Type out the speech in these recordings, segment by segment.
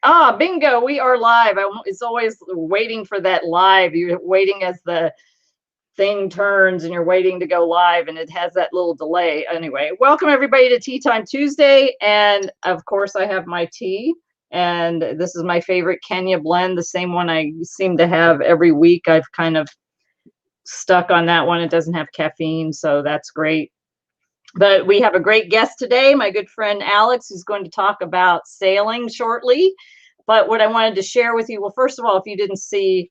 Ah, bingo, we are live. It's always waiting for that live. You're waiting as the thing turns and you're waiting to go live, and it has that little delay. Anyway, welcome everybody to Tea Time Tuesday. And of course, I have my tea. And this is my favorite Kenya blend, the same one I seem to have every week. I've kind of stuck on that one. It doesn't have caffeine, so that's great. But we have a great guest today, my good friend Alex, who's going to talk about sailing shortly. But what I wanted to share with you, well, first of all, if you didn't see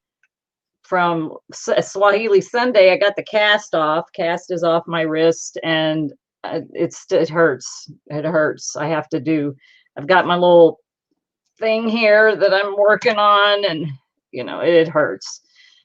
from Swahili Sunday, I got the cast off. Cast is off my wrist, and it hurts. It hurts. I've got my little thing here that I'm working on, and it hurts.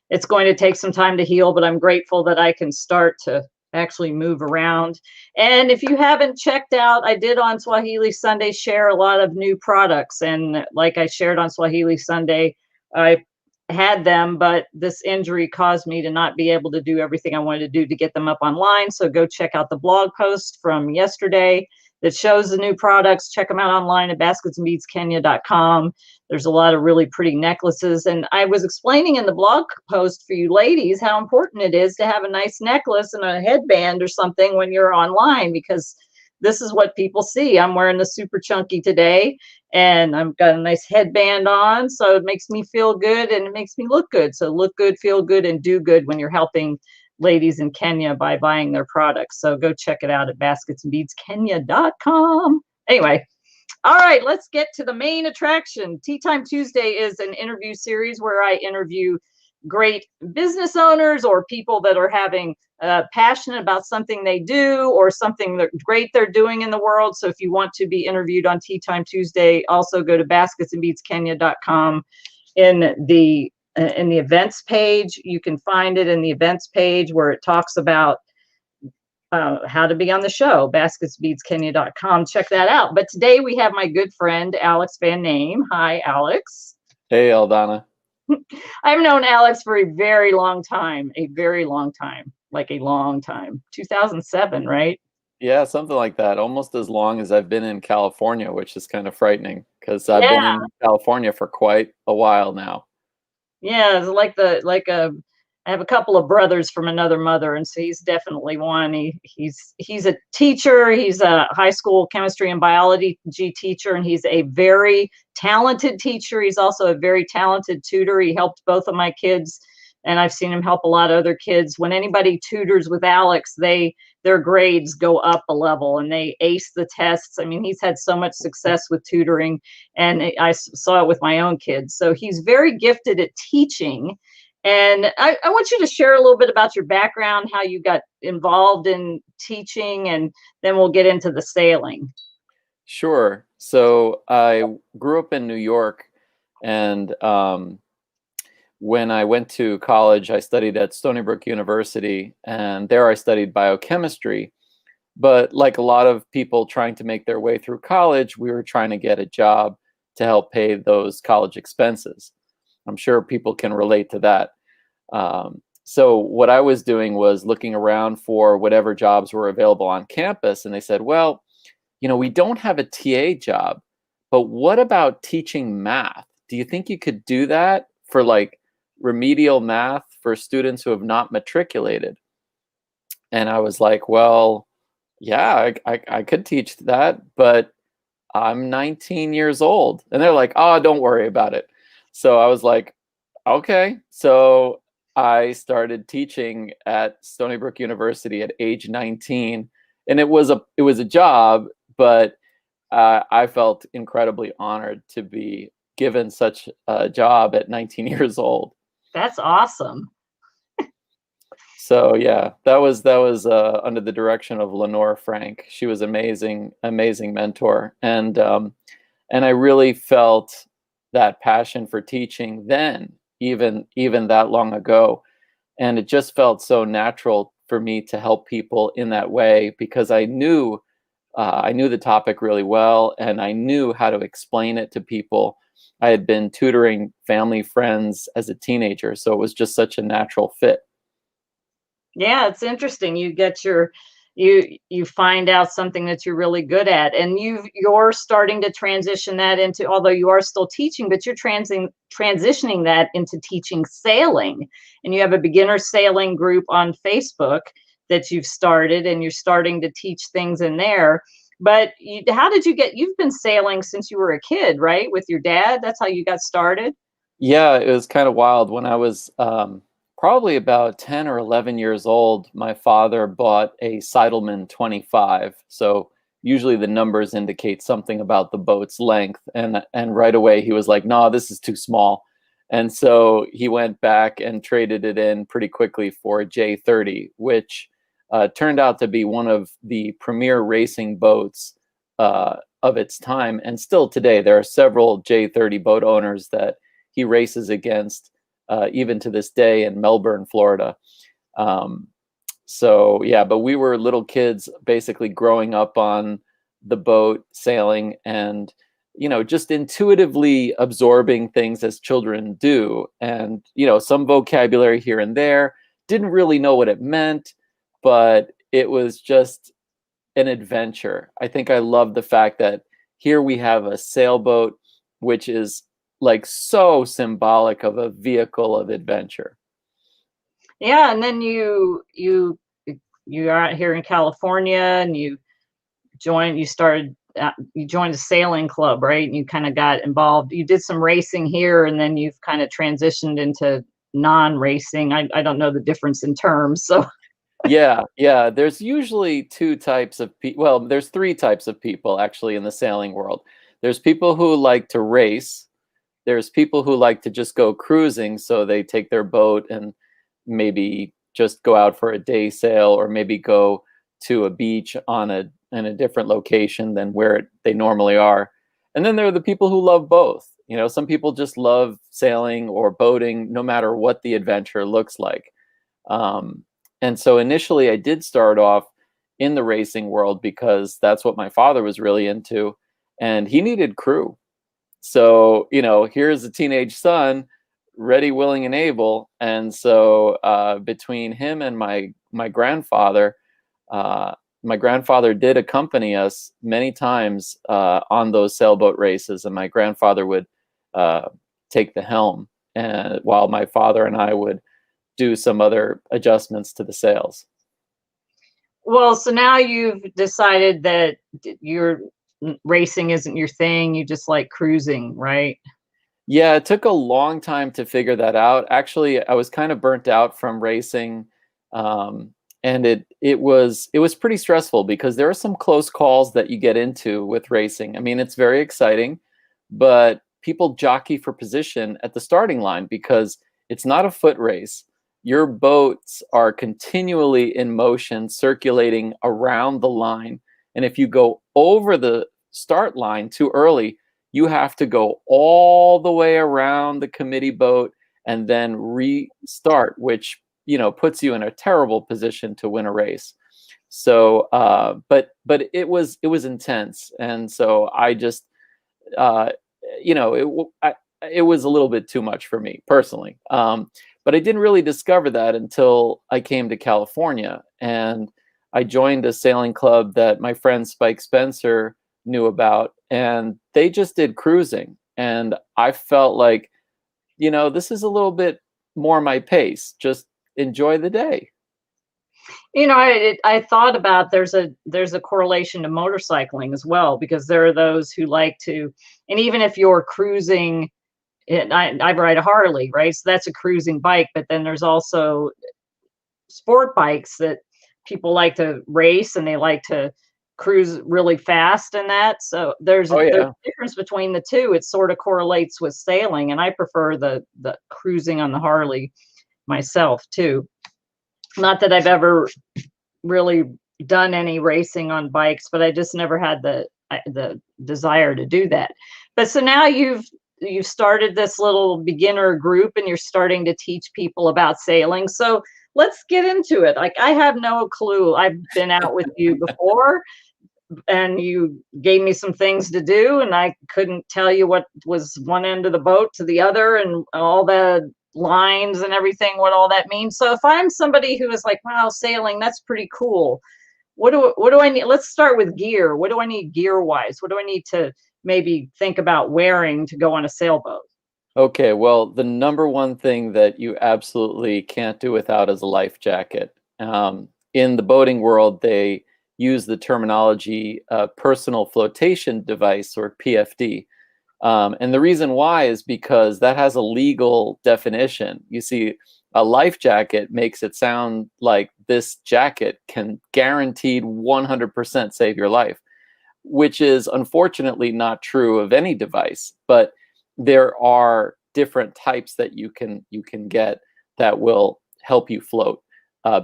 It's going to take some time to heal, but I'm grateful that I can start to actually move around. And if you haven't checked out, I did on Swahili Sunday share a lot of new products. And like I shared on Swahili Sunday, I had them, but this injury caused me to not be able to do everything I wanted to do to get them up online. So go check out the blog post from yesterday that shows the new products. Check them out online at basketsandbeadskenya.com. There's a lot of really pretty necklaces. And I was explaining in the blog post for you ladies how important it is to have a nice necklace and a headband or something when you're online, because this is what people see. I'm wearing the super chunky today, and I've got a nice headband on. So it makes me feel good and it makes me look good. So look good, feel good, and do good when you're helping ladies in Kenya by buying their products. So go check it out at basketsandbeadskenya.com. Anyway, all right, let's get to the main attraction. Tea Time Tuesday is an interview series where I interview great business owners or people that are having passionate about something they do or something that great they're doing in the world. So if you want to be interviewed on Tea Time Tuesday, also go to basketsandbeadskenya.com in the events page. You can find it in the events page where it talks about how to be on the show, basketsbeadskenya.com. Check that out. But today we have my good friend, Alex VanName. Hi, Alex. Hey, Eldonna. I've known Alex for a very long time, like a long time, 2007, right? Yeah, something like that. Almost as long as I've been in California, which is kind of frightening because I've been Yeah. in California for quite a while now. Yeah, it's I have a couple of brothers from another mother, and so he's definitely one. He's a teacher. He's a high school chemistry and biology teacher, and he's a very talented teacher. He's also a very talented tutor. He helped both of my kids, and I've seen him help a lot of other kids. When anybody tutors with Alex, their grades go up a level and they ace the tests. I mean, he's had so much success with tutoring, and I saw it with my own kids. So he's very gifted at teaching. And I want you to share a little bit about your background, how you got involved in teaching, and then we'll get into the sailing. Sure. So I grew up in New York, and when I went to college, I studied at Stony Brook University, and there I studied biochemistry. But like a lot of people trying to make their way through college, we were trying to get a job to help pay those college expenses. I'm sure people can relate to that. So what I was doing was looking around for whatever jobs were available on campus, and they said, well, we don't have a TA job, but what about teaching math? Do you think you could do that for like remedial math for students who have not matriculated? And I was like, well, yeah, I could teach that, but I'm 19 years old. And they're like, oh, don't worry about it. So I was like, okay. So I started teaching at Stony Brook University at age 19, and it was a job, but I felt incredibly honored to be given such a job at 19 years old. That's awesome. So yeah, that was under the direction of Lenore Frank. She was amazing mentor, and I really felt that passion for teaching then, even that long ago, and it just felt so natural for me to help people in that way because I knew the topic really well, and I knew how to explain it to people. I had been tutoring family friends as a teenager, so it was just such a natural fit. Yeah, it's interesting. You get you find out something that you're really good at, and you're starting to transition that into, although you are still teaching, but you're transitioning that into teaching sailing. And you have a beginner sailing group on Facebook that you've started, and you're starting to teach things in there. But how did you get, you've been sailing since you were a kid, right, with your dad? That's how you got started? Yeah, it was kind of wild. When I was probably about 10 or 11 years old, my father bought a Seidelman 25. So usually the numbers indicate something about the boat's length. And right away he was like, no, this is too small. And so he went back and traded it in pretty quickly for a J30, which turned out to be one of the premier racing boats of its time. And still today, there are several J30 boat owners that he races against, even to this day in Melbourne, Florida. So yeah, but we were little kids basically growing up on the boat, sailing, and just intuitively absorbing things as children do. And some vocabulary here and there, didn't really know what it meant, but it was just an adventure. I think I love the fact that here we have a sailboat, which is like so symbolic of a vehicle of adventure. Yeah, and then you are out here in California, and you joined a sailing club, right? And you kind of got involved. You did some racing here, and then you've kind of transitioned into non-racing. I don't know the difference in terms, so. Yeah. There's usually two types of people. Well, there's three types of people actually in the sailing world. There's people who like to race. There's people who like to just go cruising, so they take their boat and maybe just go out for a day sail, or maybe go to a beach in a different location than where they normally are. And then there are the people who love both. Some people just love sailing or boating, no matter what the adventure looks like. And so initially, I did start off in the racing world because that's what my father was really into, and he needed crew. So, here's a teenage son, ready, willing, and able. And so between him and my grandfather, my grandfather did accompany us many times on those sailboat races, and my grandfather would take the helm, and while my father and I would do some other adjustments to the sails. Well, so now you've decided that your racing isn't your thing. You just like cruising, right? Yeah, it took a long time to figure that out. Actually, I was kind of burnt out from racing, and it was pretty stressful because there are some close calls that you get into with racing. I mean, it's very exciting, but people jockey for position at the starting line because it's not a foot race. Your boats are continually in motion, circulating around the line, and if you go over the start line too early, you have to go all the way around the committee boat and then restart, which puts you in a terrible position to win a race. So, but it was intense, and so I just uh, it was a little bit too much for me personally. But I didn't really discover that until I came to California, and I joined a sailing club that my friend Spike Spencer knew about, and they just did cruising. And I felt like, this is a little bit more my pace. Just enjoy the day. I thought about, there's a correlation to motorcycling as well, because there are those who like to, and even if you're cruising, I ride a Harley, right? So that's a cruising bike, but then there's also sport bikes that people like to race, and they like to cruise really fast and that. So Oh there's yeah. a difference between the two. It sort of correlates with sailing, and I prefer the cruising on the Harley myself too. Not that I've ever really done any racing on bikes, but I just never had the desire to do that. But so now you've started this little beginner group, and you're starting to teach people about sailing. So let's get into it. Like, I have no clue. I've been out with you before, and you gave me some things to do, and I couldn't tell you what was one end of the boat to the other, and all the lines and everything, what all that means. So if I'm somebody who is like, wow, sailing, that's pretty cool, what do I need? Let's start with gear. What do I need gear wise? What do I need to maybe think about wearing to go on a sailboat? Okay, well, the number one thing that you absolutely can't do without is a life jacket. In the boating world, they use the terminology personal flotation device, or PFD. And the reason why is because that has a legal definition. You see, a life jacket makes it sound like this jacket can guaranteed 100% save your life, which is unfortunately not true of any device. But there are different types that you can get that will help you float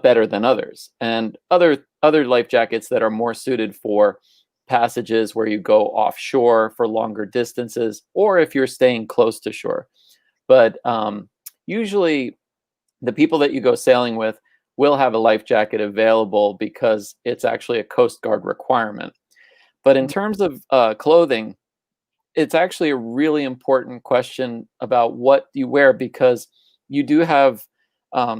better than others, and other life jackets that are more suited for passages where you go offshore for longer distances, or if you're staying close to shore. But usually, the people that you go sailing with will have a life jacket available because it's actually a Coast Guard requirement. But in terms of clothing, it's actually a really important question about what you wear, because you do have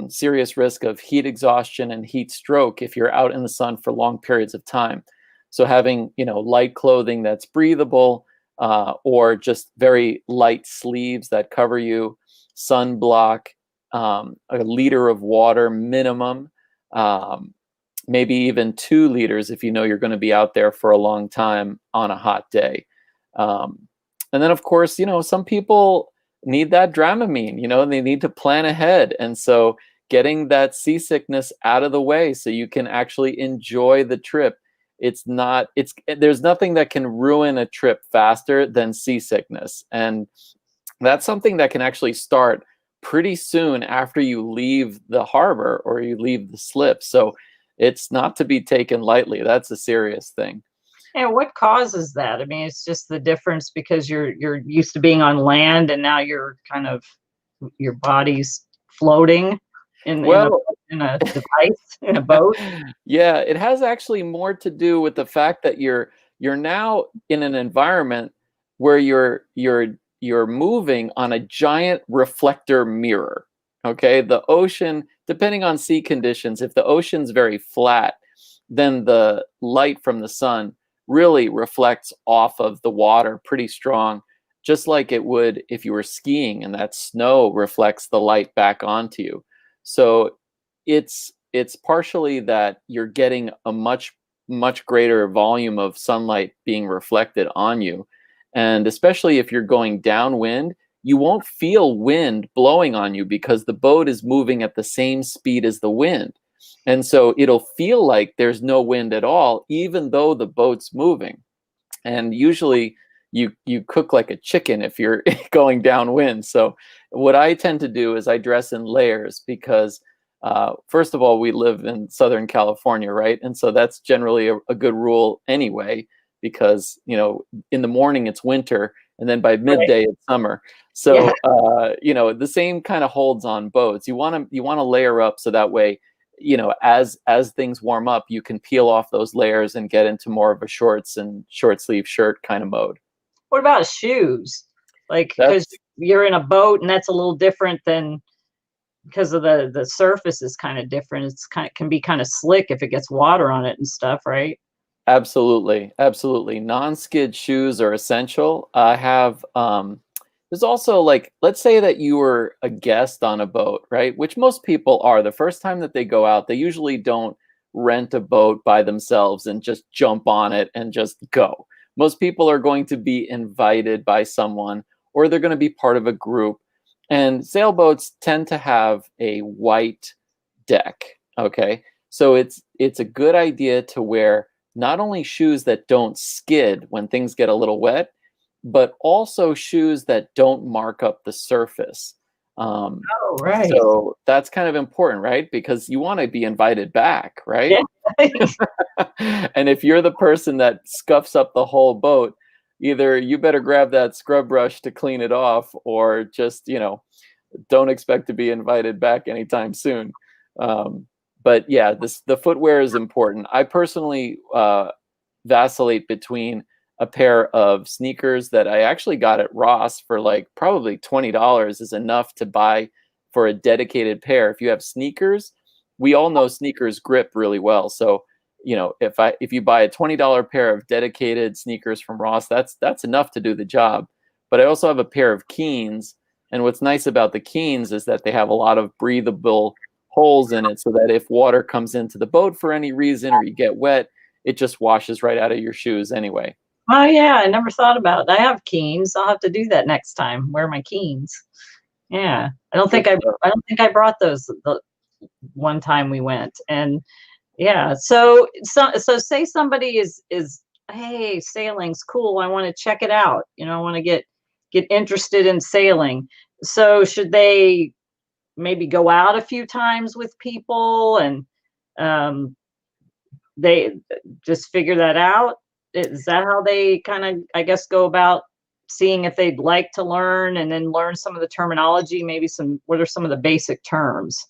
serious risk of heat exhaustion and heat stroke if you're out in the sun for long periods of time. So having, light clothing that's breathable, or just very light sleeves that cover you, sunblock, a liter of water minimum, um, maybe even 2 liters if you know you're going to be out there for a long time on a hot day. And then, of course, some people need that Dramamine, and they need to plan ahead. And so getting that seasickness out of the way so you can actually enjoy the trip. There's nothing that can ruin a trip faster than seasickness. And that's something that can actually start pretty soon after you leave the harbor or you leave the slip. So it's not to be taken lightly. That's a serious thing. And what causes that? I mean, it's just the difference because you're used to being on land and now you're kind of your body's floating Well, in a device in a boat. yeah, it has actually more to do with the fact that you're now in an environment where you're moving on a giant reflector mirror. Okay, the ocean, depending on sea conditions, if the ocean's very flat, then the light from the sun really reflects off of the water pretty strong, just like it would if you were skiing and that snow reflects the light back onto you. So it's partially that you're getting a much greater volume of sunlight being reflected on you. And especially if you're going downwind, you won't feel wind blowing on you because the boat is moving at the same speed as the wind. And so it'll feel like there's no wind at all, even though the boat's moving. And usually you cook like a chicken if you're going downwind. So what I tend to do is I dress in layers because first of all, we live in Southern California, right? And so that's generally a good rule anyway, because in the morning it's winter, and then by midday it's summer. So the same kind of holds on boats. You want to layer up so that way, as things warm up, you can peel off those layers and get into more of a shorts and short sleeve shirt kind of mode. What about shoes? Like, because That's you're in a boat and that's a little different than because of the surface is kind of different. It's can be kind of slick if it gets water on it and stuff, right? absolutely non-skid shoes are essential. I have there's also, like, let's say that you were a guest on a boat, right? Which most people are. The first time that they go out, they usually don't rent a boat by themselves and just jump on it and just go. Most people are going to be invited by someone, or they're going to be part of a group. And sailboats tend to have a white deck. Okay. So it's a good idea to wear not only shoes that don't skid when things get a little wet, but also shoes that don't mark up the surface. Um, Oh, right. so that's kind of important, right? Because you want to be invited back, right? Yeah. And if you're the person that scuffs up the whole boat, either you better grab that scrub brush to clean it off, or just, don't expect to be invited back anytime soon. But yeah, the footwear is important. I personally vacillate between a pair of sneakers that I actually got at Ross for like probably $20 is enough to buy for a dedicated pair. If you have sneakers, we all know sneakers grip really well. So you know, if you buy a $20 pair of dedicated sneakers from Ross, that's enough to do the job. But I also have a pair of Keens, and what's nice about the Keens is that they have a lot of breathable holes in it, so that if water comes into the boat for any reason or you get wet, it just washes right out of your shoes anyway. Oh yeah, I never thought about it. I have Keens. I'll have to do that next time. Wear my Keens. Yeah, I don't think I brought those the one time we went. And yeah, so say somebody is hey, sailing's cool. I want to check it out. You know, I want to get interested in sailing. So should they maybe go out a few times with people and um, they just figure that out? Is that how they kind of, I guess, go about seeing if they'd like to learn and then learn some of the terminology, maybe what are some of the basic terms?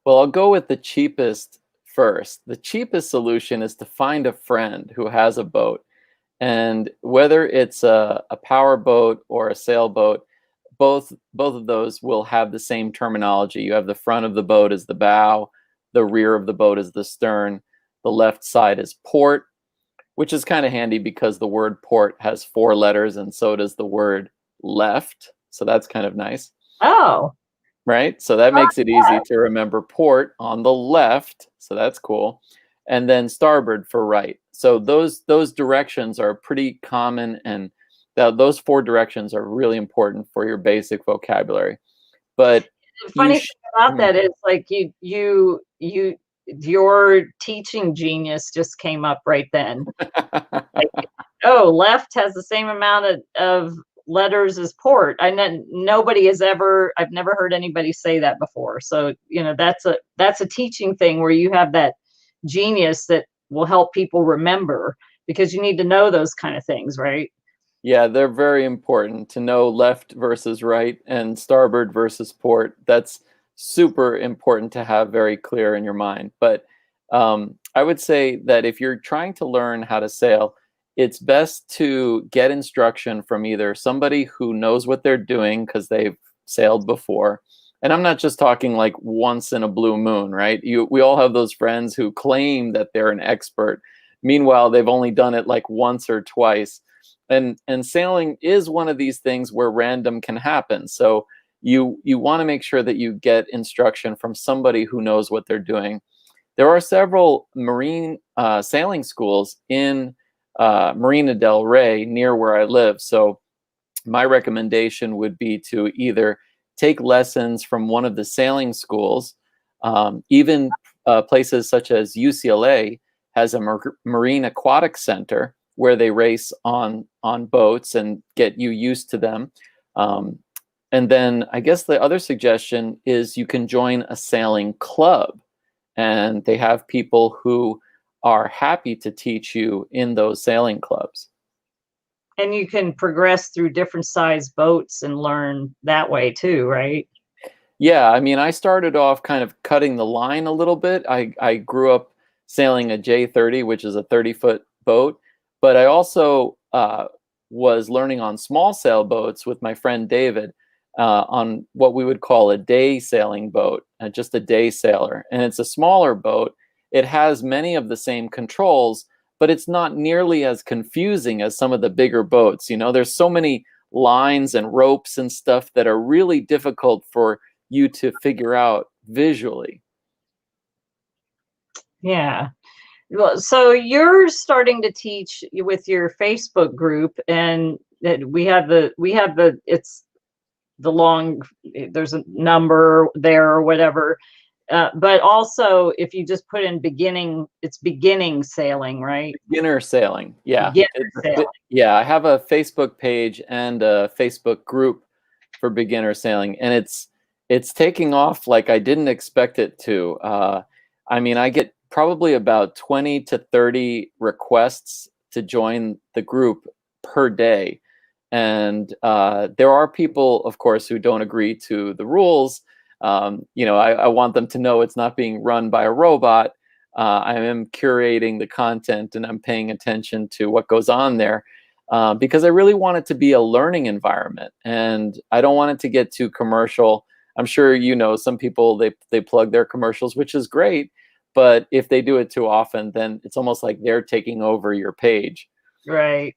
Well, I'll go with the cheapest first. The cheapest solution is to find a friend who has a boat. And whether it's a power boat or a sailboat, both of those will have the same terminology. You have the front of the boat as the bow, the rear of the boat is the stern, the left side is port, which is kind of handy because the word port has 4 letters and so does the word left. So that's kind of nice. Oh, right? So that makes it easy to remember port on the left. So that's cool. And then starboard for right. So those directions are pretty common, and those 4 directions are really important for your basic vocabulary. But the funny thing about that is like your teaching genius just came up right then. Like, oh, left has the same amount of letters as port. I've never heard anybody say that before. So, you know, that's a teaching thing where you have that genius that will help people remember, because you need to know those kind of things, right? Yeah, they're very important to know left versus right and starboard versus port. That's super important to have very clear in your mind. But I would say that if you're trying to learn how to sail, it's best to get instruction from either somebody who knows what they're doing because they've sailed before. And I'm not just talking like once in a blue moon, right? We all have those friends who claim that they're an expert. Meanwhile, they've only done it like once or twice. And sailing is one of these things where random can happen. So you want to make sure that you get instruction from somebody who knows what they're doing. There are several marine sailing schools in Marina del Rey near where I live. So my recommendation would be to either take lessons from one of the sailing schools, even places such as UCLA has a marine aquatic center where they race on boats and get you used to them. And then I guess the other suggestion is you can join a sailing club, and they have people who are happy to teach you in those sailing clubs. And you can progress through different size boats and learn that way too, right? Yeah, I mean, I started off kind of cutting the line a little bit. I grew up sailing a J30, which is a 30-foot boat, but I also was learning on small sailboats with my friend David on what we would call a day sailing boat, just a day sailor. And it's a smaller boat. It has many of the same controls, but it's not nearly as confusing as some of the bigger boats. You know, there's so many lines and ropes and stuff that are really difficult for you to figure out visually. Yeah. Well, so you're starting to teach with your Facebook group, and it's the long, there's a number there or whatever. But also, if you just put in beginning, it's beginning sailing, right? Beginner sailing, yeah. Beginner sailing. Yeah, I have a Facebook page and a Facebook group for beginner sailing, and it's taking off like I didn't expect it to. I mean, I get probably about 20 to 30 requests to join the group per day. And there are people, of course, who don't agree to the rules. You know, I want them to know it's not being run by a robot. I am curating the content and I'm paying attention to what goes on there because I really want it to be a learning environment, and I don't want it to get too commercial. I'm sure you know some people they plug their commercials, which is great, But if they do it too often, then it's almost like they're taking over your page. Right.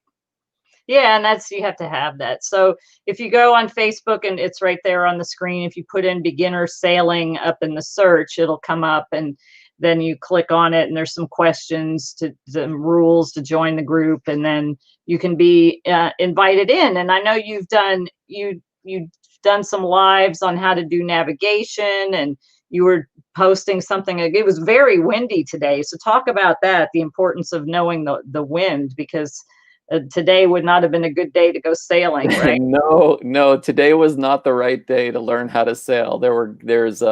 Yeah, and that's, you have to have that. So if you go on Facebook, and it's right there on the screen, if you put in beginner sailing up in the search, it'll come up, and then you click on it, and there's some questions, to some rules to join the group, and then you can be invited in. And I know you've done some lives on how to do navigation, and you were posting something. It was very windy today, so talk about that, the importance of knowing the wind, because today would not have been a good day to go sailing, right? No, today was not the right day to learn how to sail. There's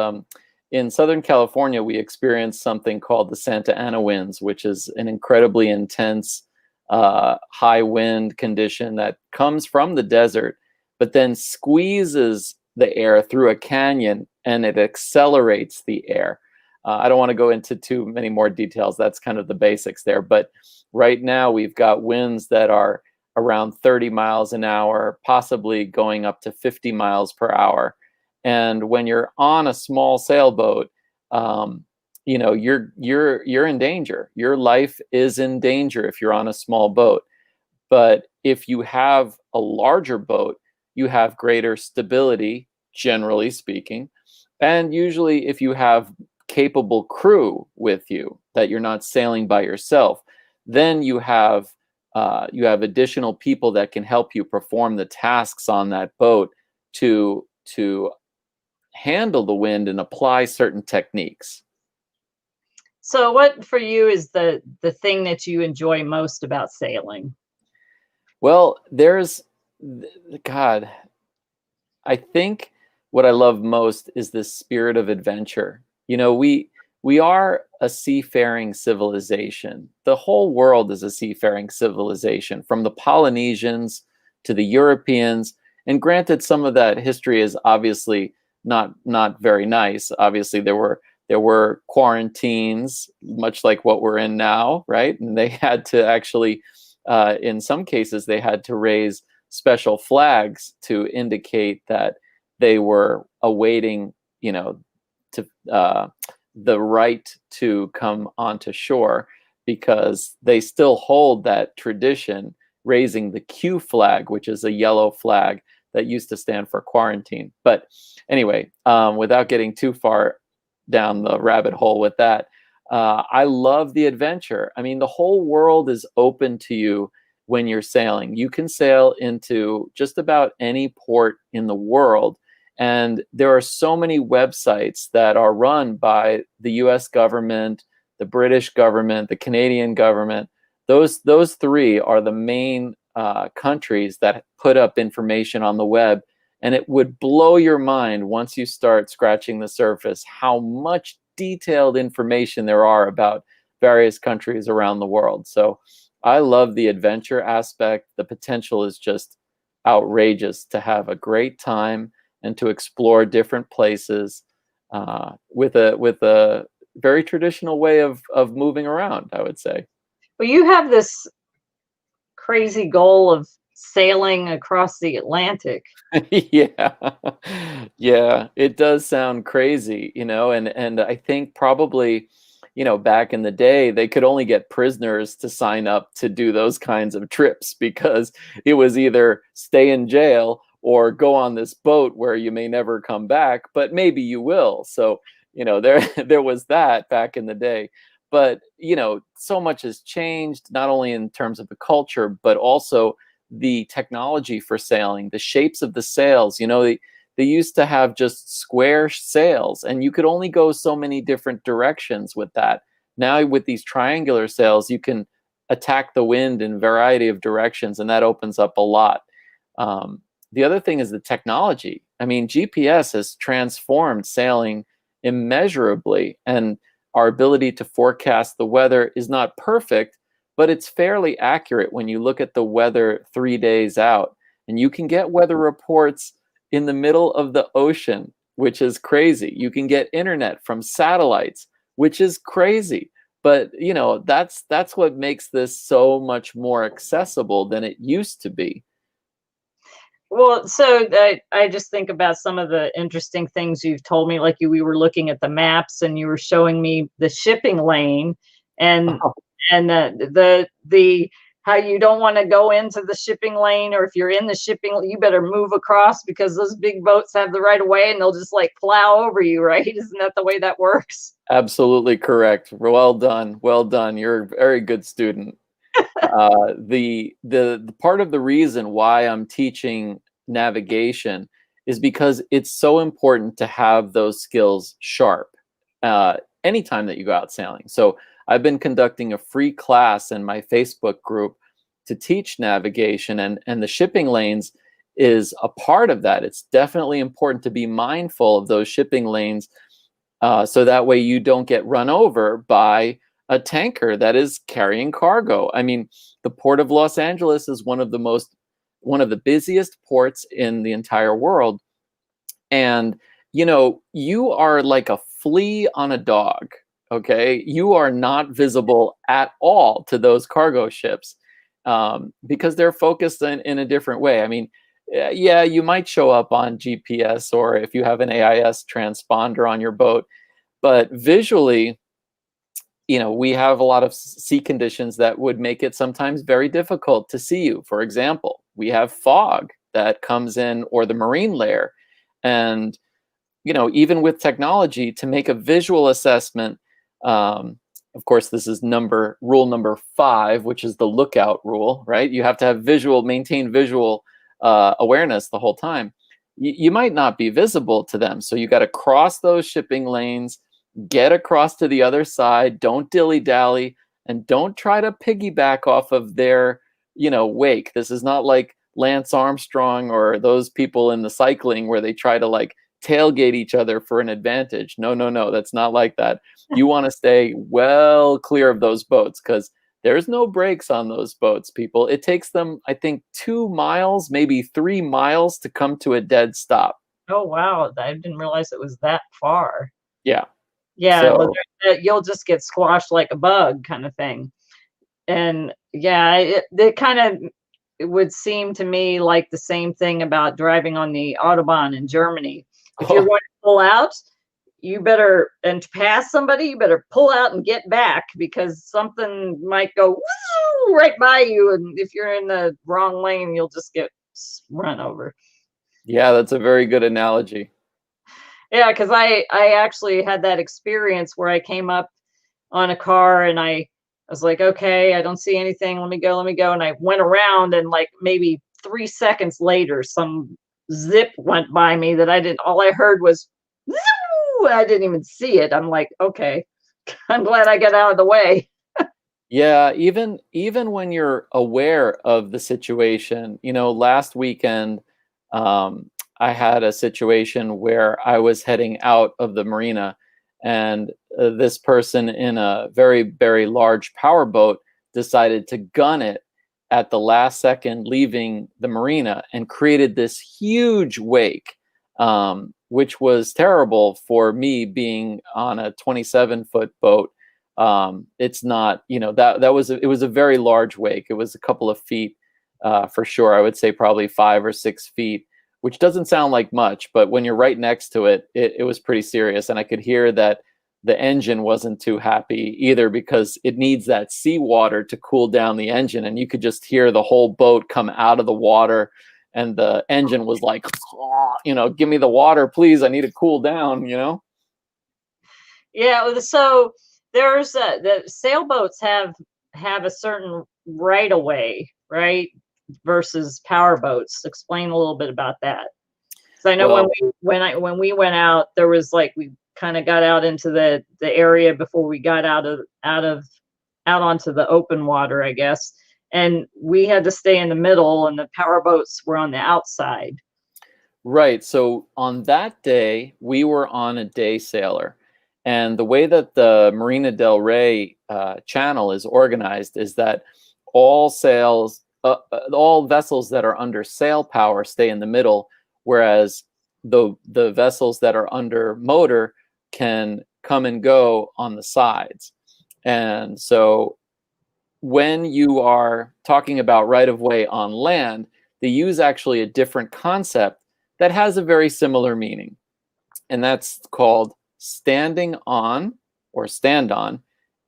in Southern California, we experienced something called the Santa Ana winds, which is an incredibly intense high wind condition that comes from the desert, but then squeezes the air through a canyon, and it accelerates the air. I don't want to go into too many more details. That's kind of the basics there. But right now we've got winds that are around 30 miles an hour, possibly going up to 50 miles per hour. And when you're on a small sailboat, you know, you're in danger. Your life is in danger if you're on a small boat. But if you have a larger boat, you have greater stability, generally speaking. And usually if you have capable crew with you, that you're not sailing by yourself, then you have additional people that can help you perform the tasks on that boat to handle the wind and apply certain techniques. So what for you is the thing that you enjoy most about sailing? Well, God, I think what I love most is this spirit of adventure. You know, we are a seafaring civilization. The whole world is a seafaring civilization, from the Polynesians to the Europeans. And granted, some of that history is obviously not very nice. Obviously, there were quarantines, much like what we're in now, right? And they had to actually, in some cases, they had to raise special flags to indicate that they were awaiting, you know, to the right to come onto shore, because they still hold that tradition, raising the Q flag, which is a yellow flag that used to stand for quarantine. But anyway, without getting too far down the rabbit hole with that, I love the adventure. I mean, the whole world is open to you when you're sailing. You can sail into just about any port in the world. And there are so many websites that are run by the US government, the British government, the Canadian government. Those three are the main countries that put up information on the web. And it would blow your mind once you start scratching the surface how much detailed information there are about various countries around the world. So I love the adventure aspect. The potential is just outrageous to have a great time and to explore different places with a very traditional way of moving around, I would say. Well, you have this crazy goal of sailing across the Atlantic. Yeah. Yeah, it does sound crazy, you know, and I think probably, you know, back in the day, they could only get prisoners to sign up to do those kinds of trips, because it was either stay in jail or go on this boat where you may never come back, but maybe you will. So, you know, there was that back in the day. But, you know, so much has changed, not only in terms of the culture, but also the technology for sailing, the shapes of the sails. You know, they used to have just square sails, and you could only go so many different directions with that. Now with these triangular sails, you can attack the wind in a variety of directions, and that opens up a lot. The other thing is the technology. I mean, GPS has transformed sailing immeasurably, and our ability to forecast the weather is not perfect, but it's fairly accurate when you look at the weather 3 days out. And you can get weather reports in the middle of the ocean, which is crazy. You can get internet from satellites, which is crazy. But, you know, that's what makes this so much more accessible than it used to be. Well, so I just think about some of the interesting things you've told me. Like we were looking at the maps, and you were showing me the shipping lane, and the how you don't want to go into the shipping lane, or if you're in the shipping, you better move across because those big boats have the right of way, and they'll just like plow over you, right? Isn't that the way that works? Absolutely correct. Well done. Well done. You're a very good student. The part of the reason why I'm teaching navigation is because it's so important to have those skills sharp anytime that you go out sailing. So I've been conducting a free class in my Facebook group to teach navigation, and the shipping lanes is a part of that. It's definitely important to be mindful of those shipping lanes so that way you don't get run over by a tanker that is carrying cargo. I mean, the port of Los Angeles is one of the busiest ports in the entire world. And, you are like a flea on a dog, okay? You are not visible at all to those cargo ships because they're focused in a different way. I mean, yeah, you might show up on GPS or if you have an AIS transponder on your boat, but visually, we have a lot of sea conditions that would make it sometimes very difficult to see you. For example, we have fog that comes in or the marine layer. And, even with technology to make a visual assessment, of course, this is rule number 5, which is the lookout rule, right? You have to have maintain visual awareness the whole time. You might not be visible to them. So you got to cross those shipping lanes, get across to the other side, don't dilly-dally, and don't try to piggyback off of their, wake. This is not like Lance Armstrong or those people in the cycling where they try to like tailgate each other for an advantage. No, no, no, that's not like that. You want to stay well clear of those boats because there's no brakes on those boats, people. It takes them, I think, 2 miles, maybe 3 miles to come to a dead stop. Oh wow, I didn't realize it was that far. Yeah. Yeah, well, So, you'll just get squashed like a bug, kind of thing. And yeah, it kind of it would seem to me like the same thing about driving on the Autobahn in Germany. If you're going to pull out, you better and to pass somebody, you better pull out and get back because something might go woo, right by you, and if you're in the wrong lane, you'll just get run over. yeah, that's a very good analogy. Yeah, because I actually had that experience where I came up on a car and I was like, okay, I don't see anything. Let me go. And I went around and like maybe 3 seconds later, some zip went by me that I didn't, all I heard was, "Zoo!" I didn't even see it. I'm like, okay, I'm glad I got out of the way. Yeah, even when you're aware of the situation, last weekend, I had a situation where I was heading out of the marina, and this person in a very, very large powerboat decided to gun it at the last second leaving the marina and created this huge wake, which was terrible for me being on a 27-foot boat. It's not, it was a very large wake. It was a couple of feet for sure. I would say probably 5 or 6 feet, which doesn't sound like much, but when you're right next to it, it was pretty serious. And I could hear that the engine wasn't too happy either because it needs that seawater to cool down the engine. And you could just hear the whole boat come out of the water. And the engine was like, give me the water, please. I need to cool down. Yeah, so there's the sailboats have a certain right of way, right? Versus power boats. Explain a little bit about that. So I know Well, when we went out, there was like we kind of got out into the area before we got out onto the open water, I guess. And we had to stay in the middle, and the power boats were on the outside. right. So on that day, we were on a day sailor. And the way that the Marina del Rey channel is organized is that all vessels that are under sail power stay in the middle, whereas the vessels that are under motor can come and go on the sides. And so when you are talking about right of way on land, they use actually a different concept that has a very similar meaning. And that's called standing on, or stand on,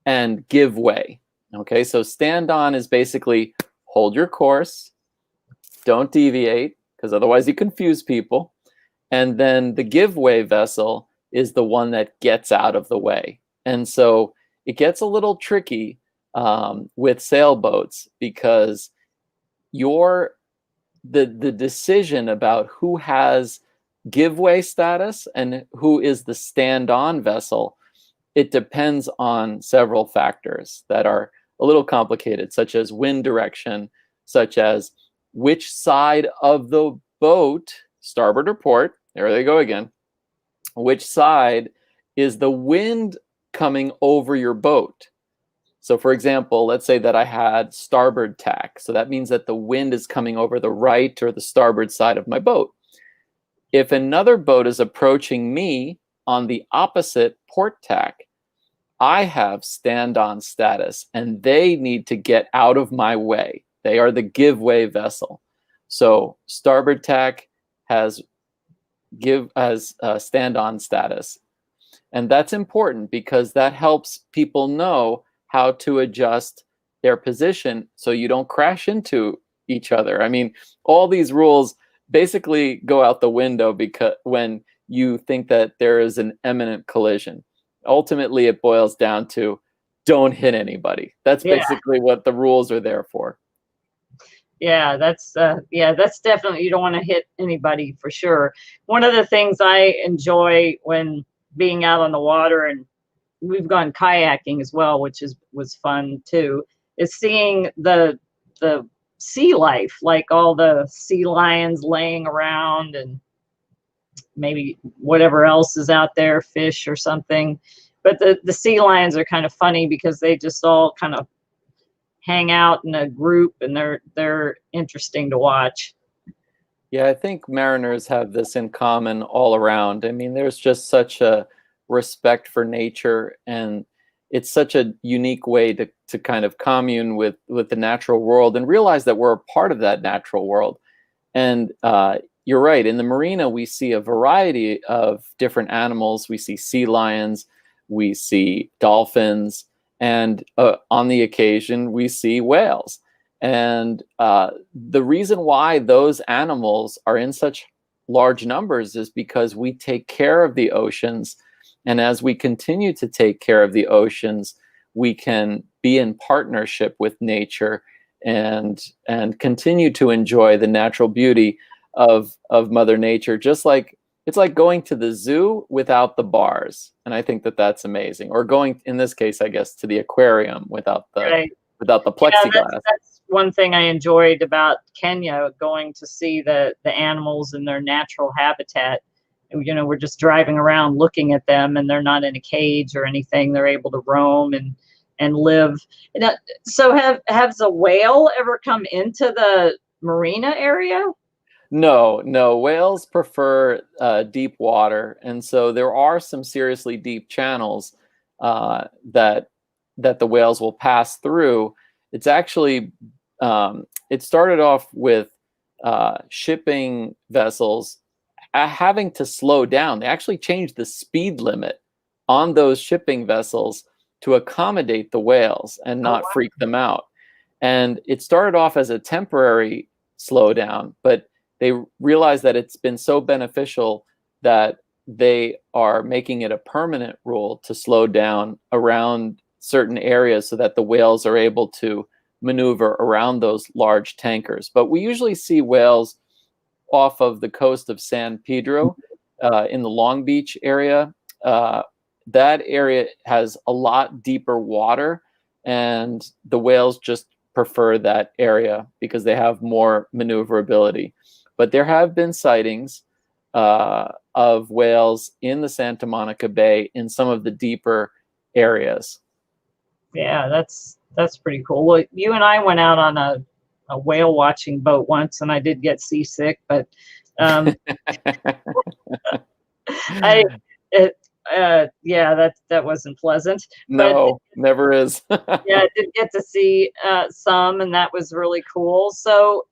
and give way. Okay, so stand on is basically hold your course, don't deviate, because otherwise you confuse people. And then the give way vessel is the one that gets out of the way. And so it gets a little tricky with sailboats, because the decision about who has giveaway status and who is the stand-on vessel, it depends on several factors that are a little complicated, such as wind direction, such as which side of the boat, starboard or port, there they go again, which side is the wind coming over your boat. So for example, let's say that I had starboard tack. So that means that the wind is coming over the right or the starboard side of my boat. If another boat is approaching me on the opposite port tack, I have stand-on status, and they need to get out of my way. They are the give way vessel. So starboard tack has stand-on status. And that's important because that helps people know how to adjust their position so you don't crash into each other. I mean, all these rules basically go out the window because when you think that there is an imminent collision, ultimately it boils down to don't hit anybody. That's basically what the rules are there for. Yeah, that's definitely, you don't want to hit anybody for sure. One of the things I enjoy when being out on the water, and we've gone kayaking as well, which was fun too, is seeing the sea life, like all the sea lions laying around and maybe whatever else is out there, fish or something. But the sea lions are kind of funny because they just all kind of hang out in a group, and they're interesting to watch. Yeah, I think mariners have this in common all around. I mean, there's just such a respect for nature, and it's such a unique way to kind of commune with the natural world and realize that we're a part of that natural world. And you're right, in the marina, we see a variety of different animals. We see sea lions, we see dolphins, and on the occasion, we see whales. And the reason why those animals are in such large numbers is because we take care of the oceans. And as we continue to take care of the oceans, we can be in partnership with nature and continue to enjoy the natural beauty of Mother Nature. Just like it's like going to the zoo without the bars, and I think that that's amazing. Or going, in this case, I guess, to the aquarium without the plexiglass. Yeah, that's one thing I enjoyed about Kenya, going to see the animals in their natural habitat. You know, we're just driving around looking at them, and they're not in a cage or anything. They're able to roam and live. So has a whale ever come into the marina area? No, whales prefer deep water, and so there are some seriously deep channels that the whales will pass through. It's actually it started off with shipping vessels having to slow down. They actually changed the speed limit on those shipping vessels to accommodate the whales and not freak them out. And it started off as a temporary slowdown, but they realized that it's been so beneficial that they are making it a permanent rule to slow down around certain areas so that the whales are able to maneuver around those large tankers. But we usually see whales off of the coast of San Pedro in the Long Beach area. That area has a lot deeper water, and the whales just prefer that area because they have more maneuverability. But there have been sightings of whales in the Santa Monica Bay in some of the deeper areas. Yeah, that's pretty cool. Well, you and I went out on a whale watching boat once, and I did get seasick, but yeah, that wasn't pleasant. No, but, never is. Yeah, I did get to see some, and that was really cool. So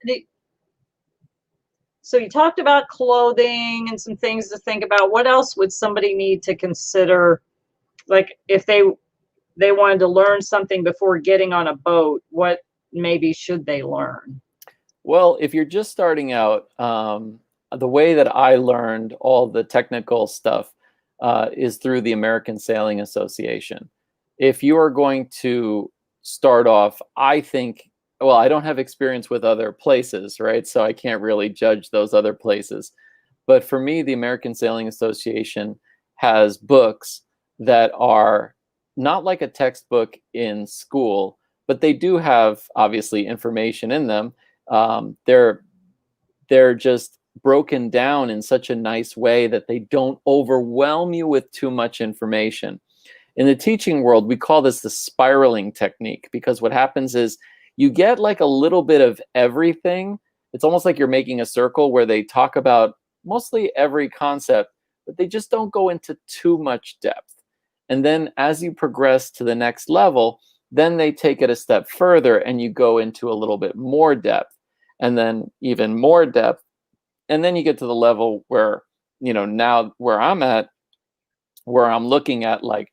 so you talked about clothing and some things to think about. What else would somebody need to consider? Like if they wanted to learn something before getting on a boat, what maybe should they learn? Well, if you're just starting out, the way that I learned all the technical stuff is through the American Sailing Association. If you are going to start off, I think, well, I don't have experience with other places, right? So I can't really judge those other places. But for me, the American Sailing Association has books that are not like a textbook in school, but they do have obviously information in them. They're just broken down in such a nice way that they don't overwhelm you with too much information. In the teaching world, we call this the spiraling technique, because what happens is you get like a little bit of everything. It's almost like you're making a circle where they talk about mostly every concept, but they just don't go into too much depth. And then as you progress to the next level, then they take it a step further and you go into a little bit more depth, and then even more depth. And then you get to the level where, now where I'm at, where I'm looking at like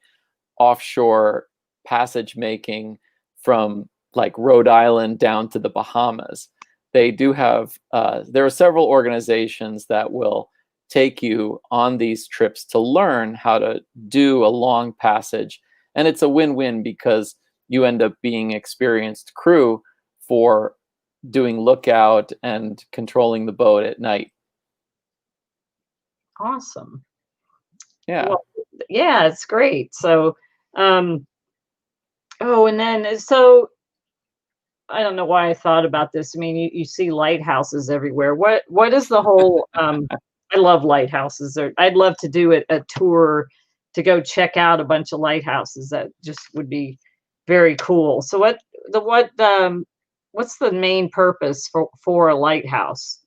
offshore passage making from like Rhode Island down to the Bahamas. They do have, there are several organizations that will take you on these trips to learn how to do a long passage. And it's a win-win because you end up being experienced crew for doing lookout and controlling the boat at night. Awesome. Yeah. Well, yeah, it's great. So, um, oh, and then so I don't know why I thought about this. I mean, you see lighthouses everywhere. What is the whole I love lighthouses. I'd love to do a tour to go check out a bunch of lighthouses. That just would be very cool. So what's the main purpose for a lighthouse?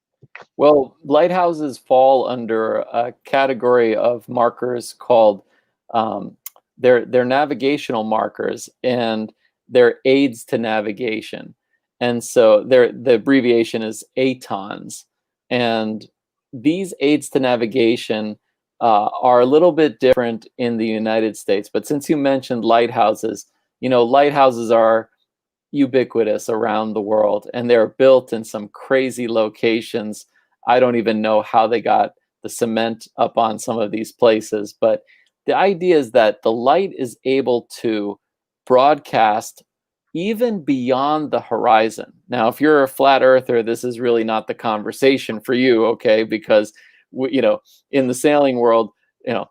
Well, lighthouses fall under a category of markers called they're navigational markers, and they're aids to navigation. And so the abbreviation is ATONs. And these aids to navigation are a little bit different in the United States. But since you mentioned lighthouses, lighthouses are ubiquitous around the world, and they're built in some crazy locations. I don't even know how they got the cement up on some of these places, but the idea is that the light is able to broadcast even beyond the horizon. Now, if you're a flat earther, this is really not the conversation for you, okay? Because in the sailing world, the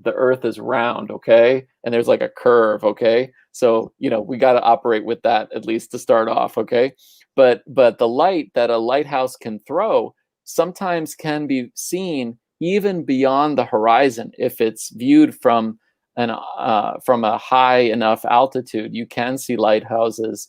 earth is round, okay? And there's like a curve, okay? So, we got to operate with that at least to start off, okay? But the light that a lighthouse can throw sometimes can be seen even beyond the horizon. If it's viewed from a high enough altitude, you can see lighthouses.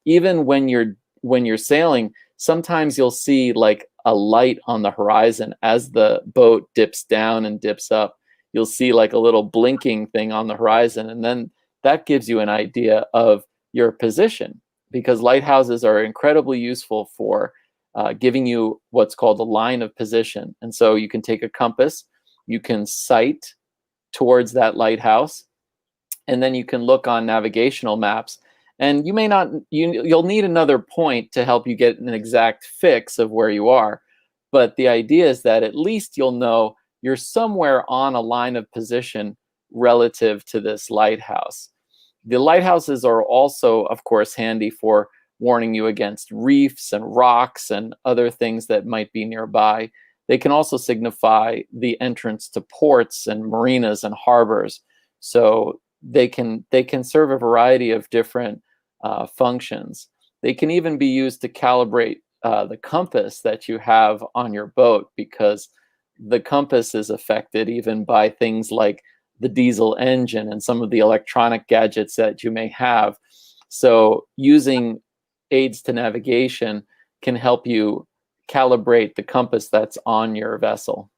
Even when you're sailing, sometimes you'll see like a light on the horizon as the boat dips down and dips up. You'll see like a little blinking thing on the horizon, and then that gives you an idea of your position, because lighthouses are incredibly useful for giving you what's called a line of position. And so you can take a compass, you can sight towards that lighthouse, and then you can look on navigational maps. And you may not, you'll need another point to help you get an exact fix of where you are. But the idea is that at least you'll know you're somewhere on a line of position relative to this lighthouse. The lighthouses are also, of course, handy for warning you against reefs and rocks and other things that might be nearby. They can also signify the entrance to ports and marinas and harbors. So they can serve a variety of different functions. They can even be used to calibrate the compass that you have on your boat, because the compass is affected even by things like the diesel engine and some of the electronic gadgets that you may have. So using aids to navigation can help you calibrate the compass that's on your vessel.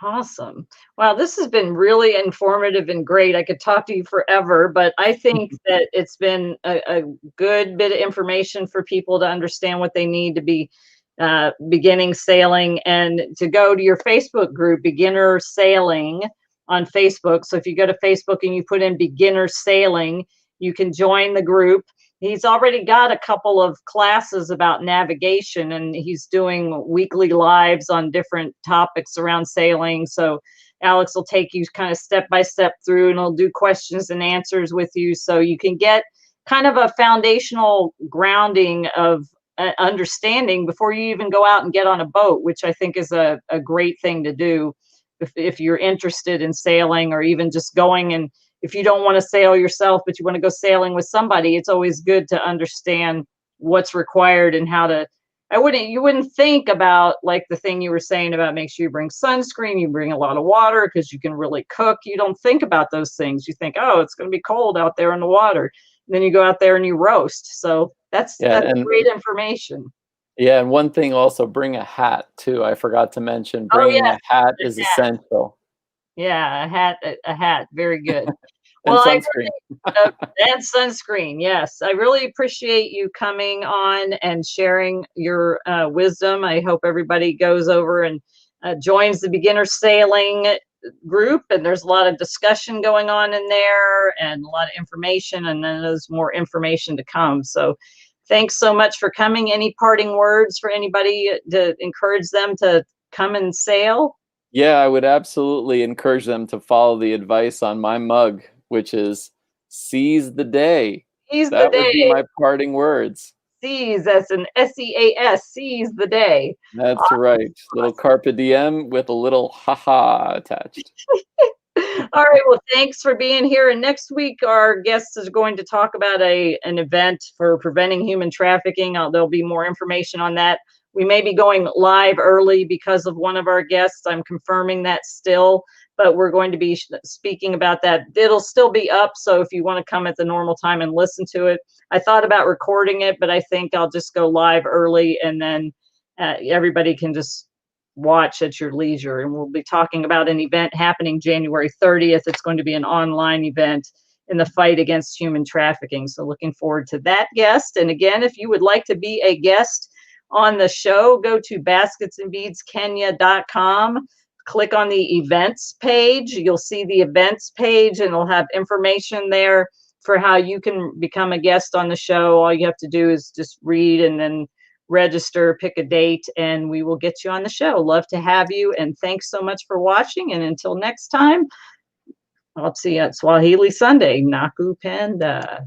Awesome. Wow, this has been really informative and great. I could talk to you forever, but I think that it's been a good bit of information for people to understand what they need to be beginning sailing, and to go to your Facebook group, Beginner Sailing on Facebook. So if you go to Facebook and you put in beginner sailing, you can join the group. He's already got a couple of classes about navigation, and he's doing weekly lives on different topics around sailing. So Alex will take you kind of step by step through, and he'll do questions and answers with you, so you can get kind of a foundational grounding of understanding before you even go out and get on a boat, which I think is a great thing to do if you're interested in sailing, or even just going. And if you don't want to sail yourself, but you want to go sailing with somebody, it's always good to understand what's required and how to. You wouldn't think about, like the thing you were saying about make sure you bring sunscreen, you bring a lot of water because you can really cook. You don't think about those things. You think, oh, it's going to be cold out there in the water. And then you go out there and you roast. So that's great information. Yeah, and one thing also, bring a hat too. I forgot to mention, bringing a hat is essential. Yeah, a hat, very good. And sunscreen. And sunscreen, yes. I really appreciate you coming on and sharing your wisdom. I hope everybody goes over and joins the beginner sailing group, and there's a lot of discussion going on in there and a lot of information, and then there's more information to come. So thanks so much for coming. Any parting words for anybody to encourage them to come and sail? Yeah, I would absolutely encourage them to follow the advice on my mug, which is seize the day. Seize the That would be day. my parting words. Seize, that's an SEAS, seize the day. That's right. Little carpe diem with a little haha attached. All right, well, thanks for being here. And next week, our guest is going to talk about an event for preventing human trafficking. There'll be more information on that. We may be going live early because of one of our guests. I'm confirming that still, but we're going to be speaking about that. It'll still be up, so if you want to come at the normal time and listen to it. I thought about recording it, but I think I'll just go live early, and then everybody can just watch at your leisure. And we'll be talking about an event happening January 30th. It's going to be an online event in the fight against human trafficking. So looking forward to that guest. And again, if you would like to be a guest on the show, go to basketsandbeadskenya.com, click on the events page. You'll see the events page, and it'll have information there for how you can become a guest on the show. All you have to do is just read and then register, pick a date, and we will get you on the show. Love to have you, and thanks so much for watching. And until next time, I'll see you at Swahili Sunday. Naku Panda.